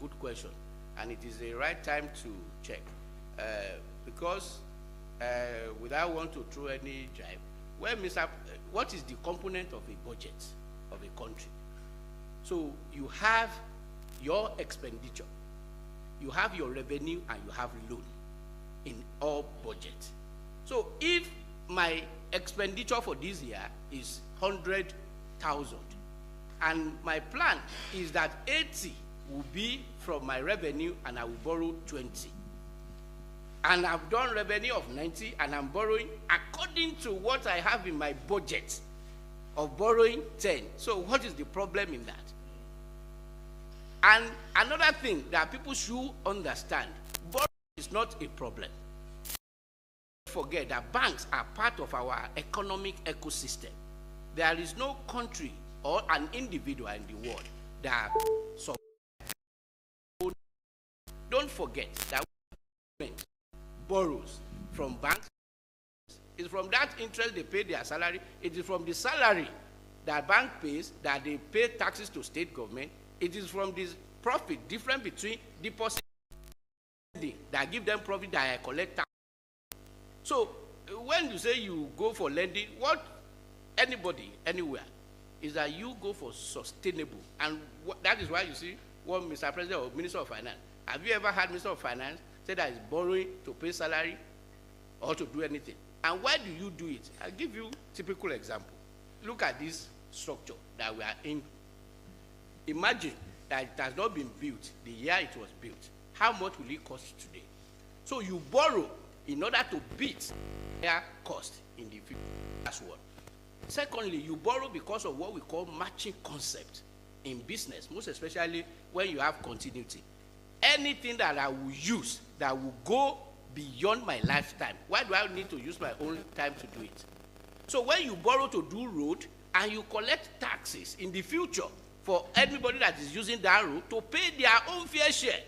good question, and it is the right time to check. Because without want to throw any jibe, well, what is the component of a budget of a country? So you have your expenditure, you have your revenue, and you have loan in all budgets. So if my expenditure for this year is 100,000, and my plan is that 80 will be from my revenue and I will borrow 20, and I've done revenue of 90 and I'm borrowing according to what I have in my budget of borrowing 10. So what is the problem in that? And another thing that people should understand, borrowing is not a problem. Don't forget that banks are part of our economic ecosystem. There is no country or an individual in the world that don't forget that government borrows from banks. It's from that interest they pay their salary. It is from the salary that bank pays that they pay taxes to state government. It is from this profit difference between deposit that give them profit that I collect tax. So when you say you go for lending, what anybody anywhere is that you go for sustainable, and that is why you see what Mr. President or Minister of Finance. Have you ever had Minister of Finance say that he's borrowing to pay salary or to do anything? And why do you do it? I'll give you a typical example. Look at this structure that we are in. Imagine that it has not been built the year it was built. How much will it cost today? So you borrow in order to beat their cost in the future. That's one. Secondly, you borrow because of what we call matching concept in business, most especially when you have continuity. Anything that I will use that will go beyond my lifetime, why do I need to use my own time to do it? So when you borrow to do road and you collect taxes in the future for anybody that is using that road to pay their own fair share.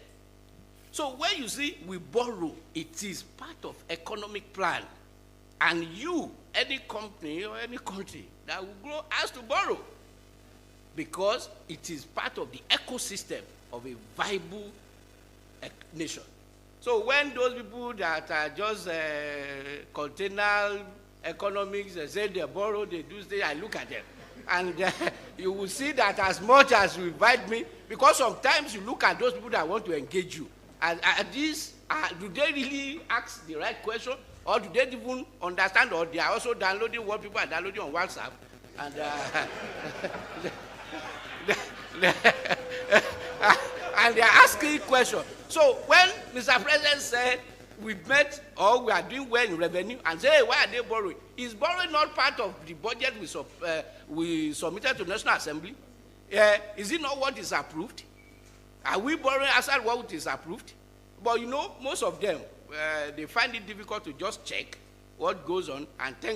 So when you see we borrow, it is part of economic plan. And you, any company or any country that will grow has to borrow, because it is part of the ecosystem of a viable nation. So when those people that are just container economics, they say they borrow, they do stay, I look at them. And you will see that as much as you invite me, because sometimes you look at those people that want to engage you, and do they really ask the right question? Or do they even understand, or they are also downloading what people are downloading on WhatsApp? And, and they are asking questions. So when Mr. President said we met or we are doing well in revenue and say, hey, why are they borrowing? Is borrowing not part of the budget we submitted to National Assembly? Is it not what is approved? Are we borrowing outside what is approved? But you know, most of them, they find it difficult to just check what goes on, and thank God